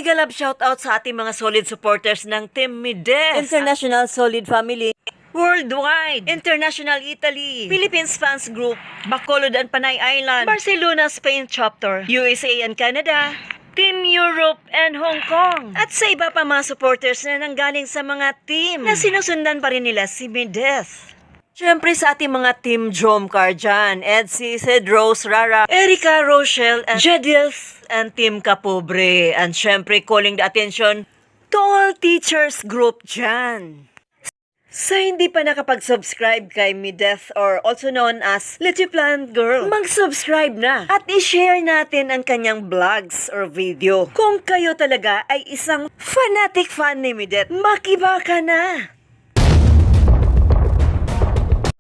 Mega love shoutout sa ating mga solid supporters ng Team Mides, International Solid Family, Worldwide, International Italy, Philippines Fans Group, Bacolod and Panay Island, Barcelona, Spain Chapter, USA and Canada, Team Europe and Hong Kong. At sa iba pa mga supporters na nanggaling sa mga team na sinusundan pa rin nila si Mides. Siyempre sa ating mga Team Jomcar dyan, Edsy, Sid, Rose, Rara, Erica, Rochelle, and Jedith, and Team Kapobre. And siyempre calling the attention to all teachers group dyan. Sa hindi pa nakapag-subscribe kay Mides or also known as Little Plant Girl, mag-subscribe na at i-share natin ang kanyang vlogs or video. Kung kayo talaga ay isang fanatic fan ni Mides, makiba ka na!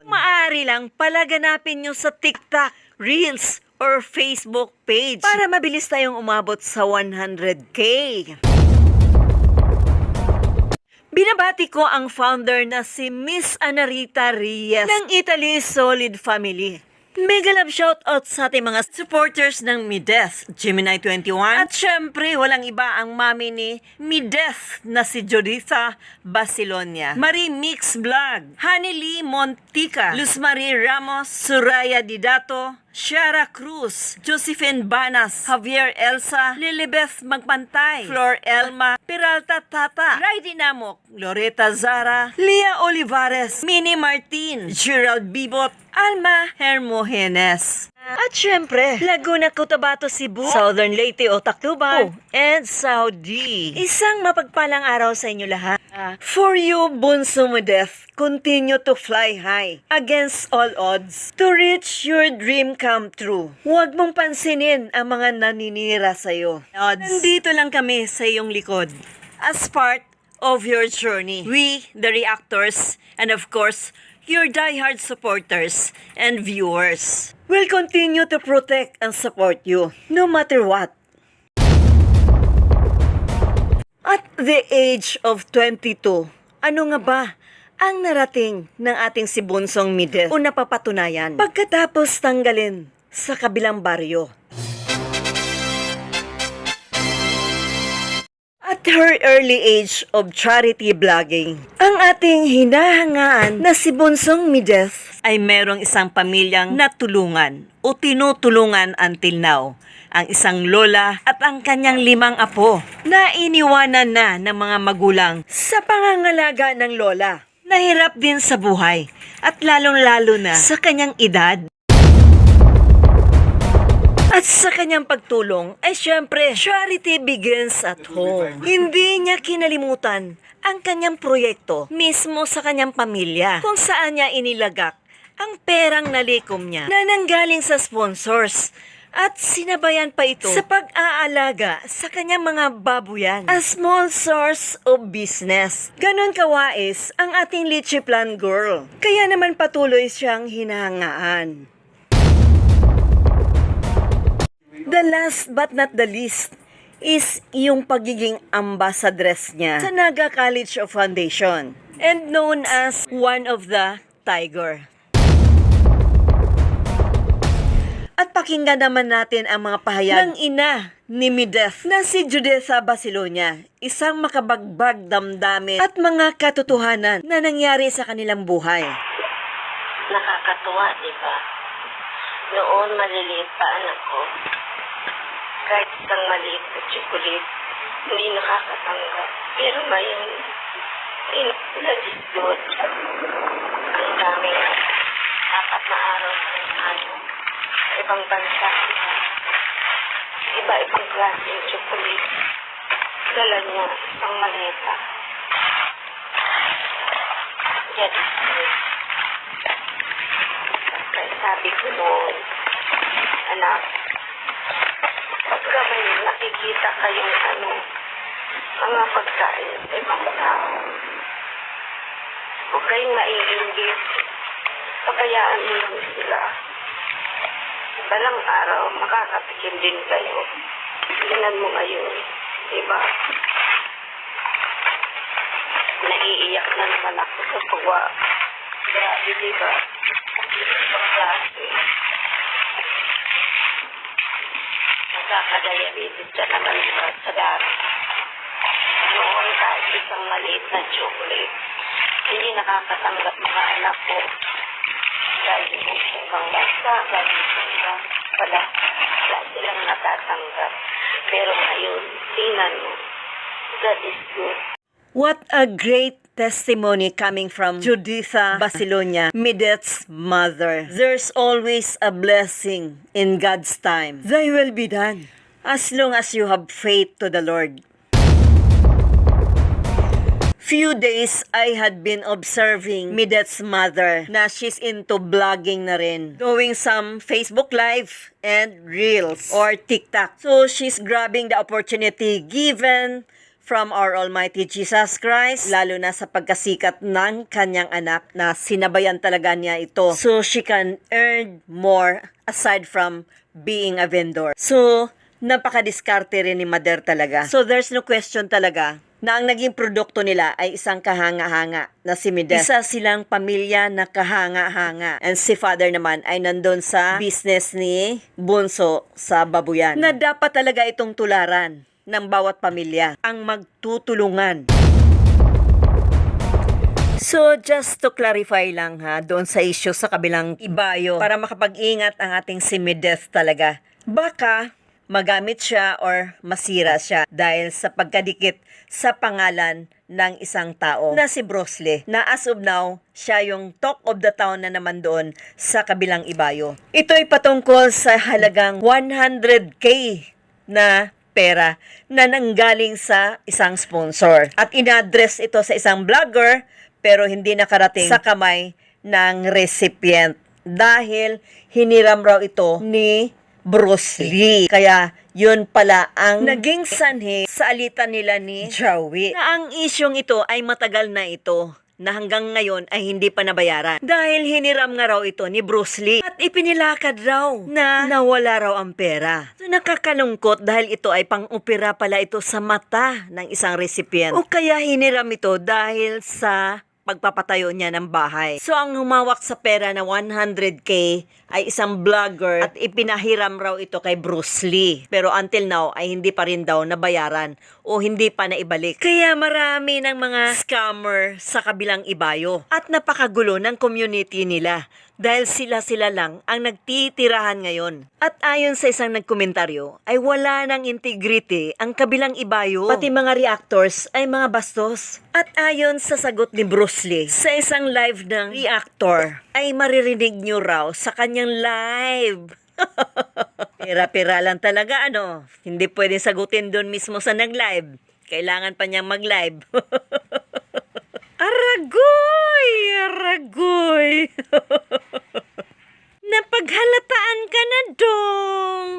Maaari lang palaganapin nyo sa TikTok, Reels, or Facebook page para mabilis tayong umabot sa 100K. Binabati ko ang founder na si Miss Anarita Reyes ng Italy Solid Family. Mega love shoutout sa ating mga supporters ng Mides, Gemini 21. At syempre, walang iba ang mami ni Mides na si Joditha Basilonia, Marie Mix Vlog, Honey Lee Montica, Luz Marie Ramos, Suraya Didato, Shara Cruz, Josephine Banas, Javier Elsa, Lilibeth Magpantay, Flor Elma, Peralta Tata, Raidy Namok, Loretta Zara, Lia Olivares, Minnie Martin, Gerald Bibot, Alma Hermogenes. At syempre, Laguna, Cotabato, Cebu, Southern Leyte o Tacloban, and Saudi. Isang mapagpalang araw sa inyo lahat. For you, Bunso Mides, continue to fly high against all odds to reach your dream come true. Huwag mong pansinin ang mga naninira sa'yo. Nandito lang kami sa iyong likod as part of your journey. We, the reactors, and of course, your diehard supporters and viewers will continue to protect and support you no matter what. At the age of 22, ano nga ba ang narating ng ating si Bunsong Mides o napapatunayan pagkatapos tanggalin sa kabilang baryo? At her early age of charity vlogging, ang ating hinahangaan na si Bunsong Mides ay merong isang pamilyang natulungan o tinutulungan until now. Ang isang lola at ang kanyang 5 apo na iniwanan na ng mga magulang sa pangangalaga ng lola. Nahirap din sa buhay at lalong-lalo na sa kanyang edad. At sa kanyang pagtulong ay syempre, charity begins at home. Hindi niya kinalimutan ang kanyang proyekto mismo sa kanyang pamilya kung saan niya inilagak ang perang nalikom niya na nanggaling sa sponsors at sinabayan pa ito sa pag-aalaga sa kanyang mga babuyan. A small source of business. Ganon kawais ang ating Litchi Plan Girl. Kaya naman patuloy siyang hinahangaan. The last but not the least is yung pagiging ambassadress niya sa Naga College of Foundation and known as one of the Tiger. At pakinggan naman natin ang mga pahayag ng ina ni Mides na si Joditha Basilonia, isang makabagbag damdamin at mga katotohanan na nangyari sa kanilang buhay. Nakakatuwa, di ba? Noon maliliit pa anak ko, kahit isang maliit na chocolate, hindi nakakatanggap. Pero ngayon, nag-isdod. Ang dami, 4 na araw sa ibang bansa. Iba-ibang klase yung chocolate. Dala niya isang maleta. Yan. Kaya sabi ko noon, anak, pagka may nakikita kayong mga pagkain sa ibang tao, huwag kayong maiinggit. Pabayaan mo lang sila. Balang araw, makakatikim din kayo. Tingnan mo ngayon, diba? Naiiyak na naman ako sa tuwa. Grabe, diba? Ibang klase. Nakakadiabetes ka naman sa dami. ng kahit isang maliit na chocolate. Hindi nakakatanggap mga anak ko. Galing po sa ibang bansa, galing sa ibang wala silang natatanggap. Pero ngayon, tingnan mo, God is good. What a great testimony coming from Juditha Basilonia, Midet's mother. There's always a blessing in God's time. Thy will be done as long as you have faith to the Lord. Few days I had been observing Midet's mother na she's into vlogging na rin. Doing some Facebook Live and Reels or TikTok. So she's grabbing the opportunity given from our Almighty Jesus Christ, lalo na sa pagkasikat ng kanyang anak na sinabayan talaga niya ito. So she can earn more aside from being a vendor. So napakadiskarte rin ni Mother talaga. So there's no question talaga na ang naging produkto nila ay isang kahanga-hanga na si Midet. Isa silang pamilya na kahanga-hanga. And si Father naman ay nandun sa business ni Bunso sa Babuyan. Na dapat talaga itong tularan ng bawat pamilya ang magtutulungan. So, just to clarify lang ha, doon sa issue sa kabilang ibayo, para makapag-ingat ang ating si Mideth talaga. Baka magamit siya or masira siya dahil sa pagkadikit sa pangalan ng isang tao na si Bruce Lee, na as of now, siya yung talk of the town na naman doon sa kabilang ibayo. Ito ay patungkol sa halagang 100K na pera na nanggaling sa isang sponsor. At in-address ito sa isang vlogger pero hindi nakarating sa kamay ng recipient dahil hiniram raw ito ni Bruce Lee. Kaya yun pala ang naging sanhi sa alitan nila ni Joey. Na ang isyong ito ay matagal na ito na hanggang ngayon ay hindi pa nabayaran. Dahil hiniram nga raw ito ni Bruce Lee at ipinilakad raw na nawala raw ang pera. So nakakalungkot dahil ito ay pang-opera pala ito sa mata ng isang recipient. O kaya hiniram ito dahil sa pagpapatayo niya ng bahay. So ang humawak sa pera na 100K ay isang vlogger at ipinahiram raw ito kay Bruce Lee. Pero until now ay hindi pa rin daw nabayaran o hindi pa naibalik. Kaya marami ng mga scammer sa kabilang ibayo at napakagulo ng community nila dahil sila lang ang nagtitirahan ngayon. At ayon sa isang nagkomentaryo ay wala ng integrity ang kabilang ibayo, pati mga reactors ay mga bastos. At ayon sa sagot ni Bruce Lee sa isang live ng reactor ay maririnig nyo raw sa kanyang live. Pera-pera lang talaga ano. Hindi pwedeng sagutin doon mismo sa nag-live. Kailangan pa niyang mag-live. Aragoy! Aragoy! Napaghalataan ka na dong!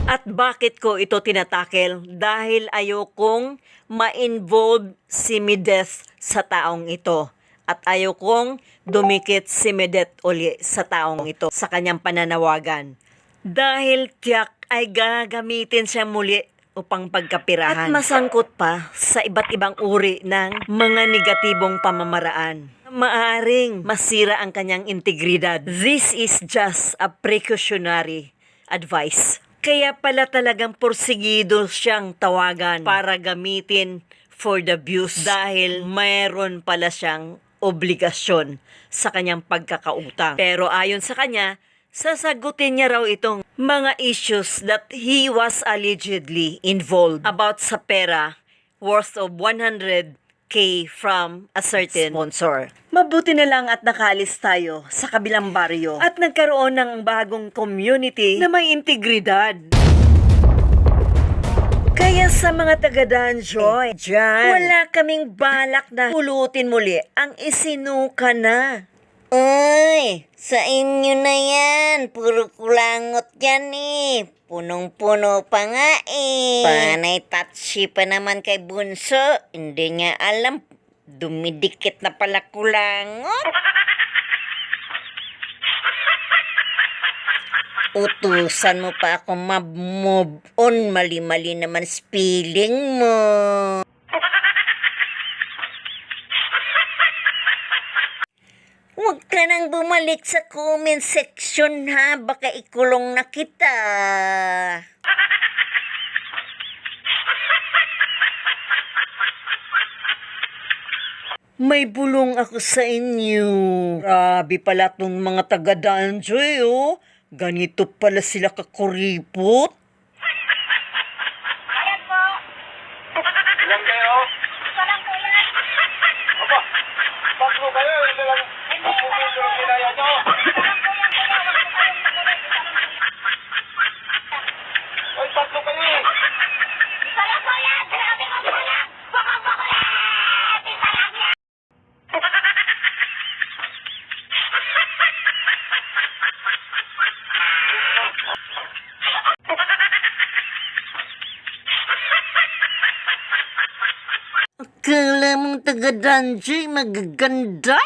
At bakit ko ito tinatakel? Dahil ayokong ma-involve si Mideth sa taong ito. At ayokong dumikit si Mideth uli sa taong ito sa kanyang pananawagan. Dahil tiyak ay gagamitin siya muli upang pagkapirahan. At masangkot pa sa iba't ibang uri ng mga negatibong pamamaraan. Maaring masira ang kanyang integridad. This is just a precautionary advice. Kaya pala talagang porsigido siyang tawagan para gamitin for the views dahil mayroon pala siyang obligasyon sa kanyang pagkakautang. Pero ayon sa kanya, sasagutin niya raw itong mga issues that he was allegedly involved about sa pera worth of 100K from a certain sponsor. Mabuti na lang at nakaalis tayo sa kabilang baryo at nagkaroon ng bagong community na may integridad. Kaya sa mga taga Danjoy dyan, wala kaming balak na pulutin muli ang isinuka na. Ay, sa inyo na yan. Puro kulangot yan eh. Punong-puno pa nga eh. Panay tatsi pa naman kay Bunso. Hindi niya alam. Dumidikit na pala kulangot. Utusan mo pa ako move on. Mali-mali naman spelling mo. Huwag ka nang bumalik sa comment section ha, baka ikulong na kita. May bulong ako sa inyo. Grabe pala tong mga taga-Danjoy, oh. Ganito pala sila kakuripot. Ilan kayo? Aba, tatlo kayo. Hindi lang. Mapupunto ang kinaya nyo. Ay, tatlo kayo eh. Akala mong taga-Danjoy magaganda.